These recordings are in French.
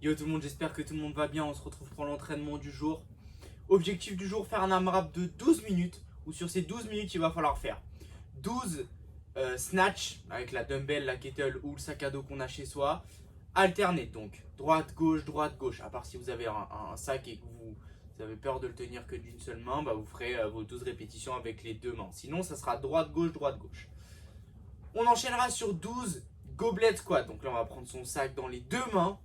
Yo tout le monde, j'espère que tout le monde va bien. On se retrouve pour l'entraînement du jour. Objectif du jour, faire un AMRAP de 12 minutes. Où sur ces 12 minutes, il va falloir faire 12 snatch avec la dumbbell, la kettle ou le sac à dos qu'on a chez soi. Alterner donc droite, gauche. À part si vous avez un sac et que vous avez peur de le tenir que d'une seule main, bah vous ferez vos 12 répétitions avec les deux mains. Sinon, ça sera droite, gauche. On enchaînera sur 12 goblet squat. Donc là, on va prendre son sac dans les deux mains,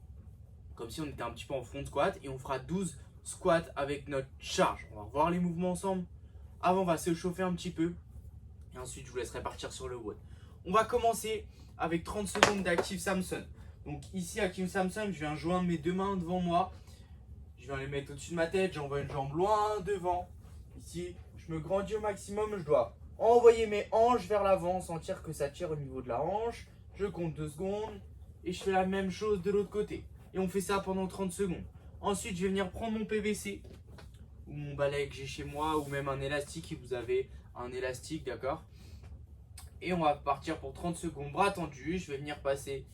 comme si on était un petit peu en front squat. Et on fera 12 squats avec notre charge. On va revoir les mouvements ensemble. Avant, on va se chauffer un petit peu. Et ensuite, je vous laisserai partir sur le WOD. On va commencer avec 30 secondes d'Active Samson. Donc ici, Active Samson, je viens joindre mes deux mains devant moi. Je viens les mettre au-dessus de ma tête. J'envoie une jambe loin devant. Ici, je me grandis au maximum. Je dois envoyer mes hanches vers l'avant, sentir que ça tire au niveau de la hanche. Je compte 2 secondes et je fais la même chose de l'autre côté. Et on fait ça pendant 30 secondes. Ensuite, je vais venir prendre mon PVC ou mon balai que j'ai chez moi ou même un élastique si vous avez un élastique, d'accord? Et on va partir pour 30 secondes, bras tendus. Je vais venir passer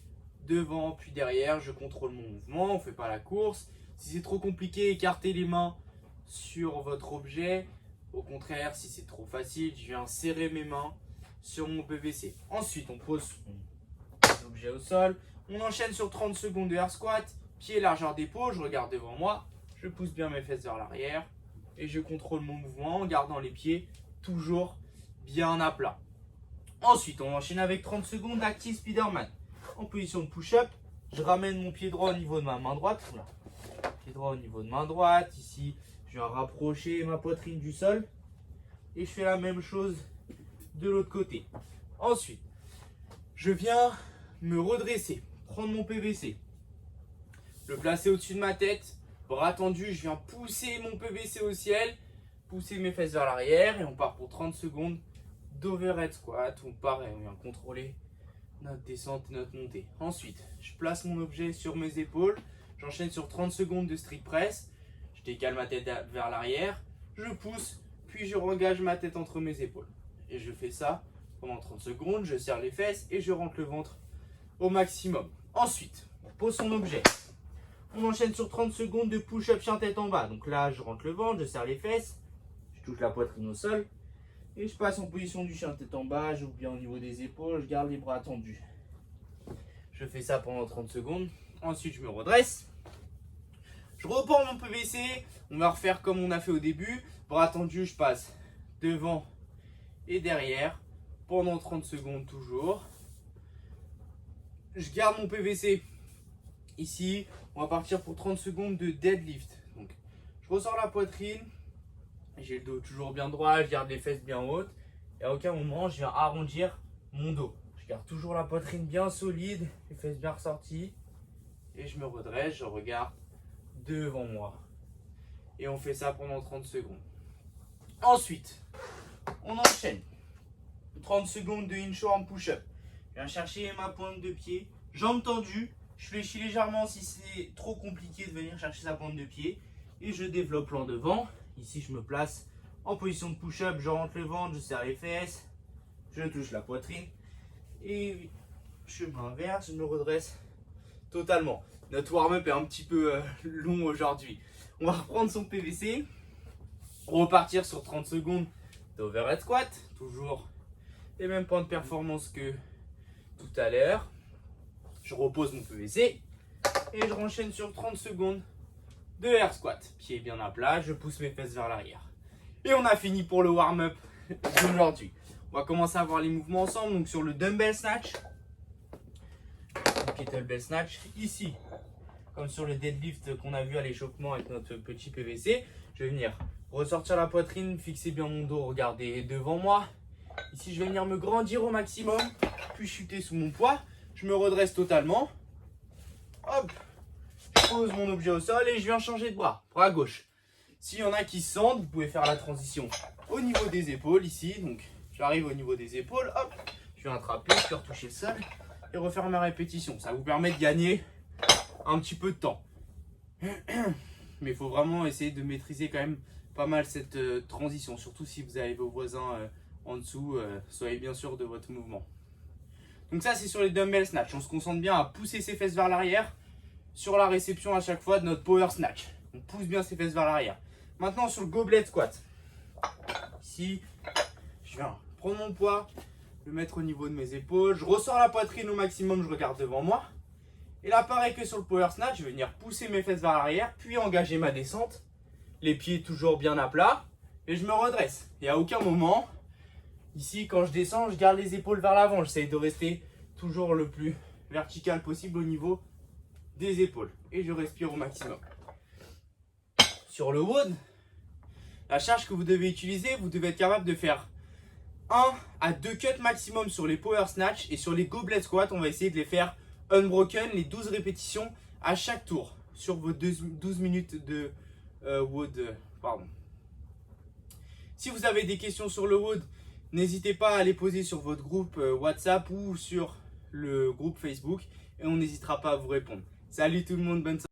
devant puis derrière. Je contrôle mon mouvement, on ne fait pas la course. Si c'est trop compliqué, écartez les mains sur votre objet. Au contraire, si c'est trop facile, je viens serrer mes mains sur mon PVC. Ensuite, on pose mon objet au sol. On enchaîne sur 30 secondes de air squat. Pied largeur d'épaule, je regarde devant moi. Je pousse bien mes fesses vers l'arrière. Et je contrôle mon mouvement en gardant les pieds toujours bien à plat. Ensuite, on enchaîne avec 30 secondes d'Active Spiderman. En position de push-up, je ramène mon pied droit au niveau de ma main droite. Oula. Pied droit au niveau de main droite. Ici, je viens rapprocher ma poitrine du sol. Et je fais la même chose de l'autre côté. Ensuite, je viens me redresser. Prendre mon PVC. Le placer au-dessus de ma tête. Bras tendus, je viens pousser mon PVC au ciel. Pousser mes fesses vers l'arrière. Et on part pour 30 secondes d'overhead squat. On part et on vient contrôler notre descente et notre montée. Ensuite, je place mon objet sur mes épaules. J'enchaîne sur 30 secondes de strict press. Je décale ma tête vers l'arrière. Je pousse, puis je engage ma tête entre mes épaules. Et je fais ça pendant 30 secondes. Je serre les fesses et je rentre le ventre au maximum. Ensuite, on pose son objet. On enchaîne sur 30 secondes de push-up chien tête en bas. Donc là, je rentre le ventre, je serre les fesses. Je touche la poitrine au sol. Et je passe en position du chien tête en bas. J'ouvre bien au niveau des épaules. Je garde les bras tendus. Je fais ça pendant 30 secondes. Ensuite, je me redresse. Je reprends mon PVC. On va refaire comme on a fait au début. Bras tendus, je passe devant et derrière. Pendant 30 secondes toujours. Je garde mon PVC ici. On va partir pour 30 secondes de deadlift. Donc, je ressors la poitrine. J'ai le dos toujours bien droit. Je garde les fesses bien hautes. Et à aucun moment, je viens arrondir mon dos. Je garde toujours la poitrine bien solide. Les fesses bien ressorties. Et je me redresse. Je regarde devant moi. Et on fait ça pendant 30 secondes. Ensuite, on enchaîne. 30 secondes de inchworm push-up. Je viens chercher ma pointe de pied. Jambes tendues. Je fléchis légèrement si c'est trop compliqué de venir chercher sa pointe de pied. Et je développe l'en devant. Ici, je me place en position de push-up. Je rentre le ventre, je serre les fesses. Je touche la poitrine. Et chemin inverse, je me redresse totalement. Notre warm-up est un petit peu long aujourd'hui. On va reprendre son PVC. Repartir sur 30 secondes d'overhead squat. Toujours les mêmes points de performance que tout à l'heure. Je repose mon PVC et je renchaîne sur 30 secondes de air squat. Pied bien à plat, je pousse mes fesses vers l'arrière. Et on a fini pour le warm-up d'aujourd'hui. On va commencer à voir les mouvements ensemble. Donc sur le dumbbell snatch, le kettlebell snatch, ici, comme sur le deadlift qu'on a vu à l'échauffement avec notre petit PVC, je vais venir ressortir la poitrine, fixer bien mon dos, regarder devant moi. Ici, je vais venir me grandir au maximum, puis chuter sous mon poids. Je me redresse totalement. Hop, je pose mon objet au sol et je viens changer de bras, bras gauche. S'il y en a qui se sentent, vous pouvez faire la transition au niveau des épaules ici. Donc, j'arrive au niveau des épaules, hop, je viens attraper, je peux retoucher le sol et refaire ma répétition. Ça vous permet de gagner un petit peu de temps. Mais il faut vraiment essayer de maîtriser quand même pas mal cette transition, surtout si vous avez vos voisins en dessous. Soyez bien sûr de votre mouvement. Donc ça, c'est sur les dumbbell snatch. On se concentre bien à pousser ses fesses vers l'arrière, sur la réception à chaque fois de notre power snatch. On pousse bien ses fesses vers l'arrière. Maintenant sur le goblet squat. Ici, je viens prendre mon poids, le mettre au niveau de mes épaules. Je ressors la poitrine au maximum, je regarde devant moi. Et là, pareil que sur le power snatch, je vais venir pousser mes fesses vers l'arrière, puis engager ma descente. Les pieds toujours bien à plat. Et je me redresse. Et à aucun moment, ici, quand je descends, je garde les épaules vers l'avant. J'essaye de rester toujours le plus vertical possible au niveau des épaules. Et je respire au maximum. Sur le WOD, la charge que vous devez utiliser, vous devez être capable de faire 1 à 2 cuts maximum sur les power snatch. Et sur les goblet squats, on va essayer de les faire unbroken, les 12 répétitions à chaque tour. Sur vos 12 minutes de WOD. Pardon. Si vous avez des questions sur le WOD, n'hésitez pas à les poser sur votre groupe WhatsApp ou sur le groupe Facebook et on n'hésitera pas à vous répondre. Salut tout le monde, bonne soirée.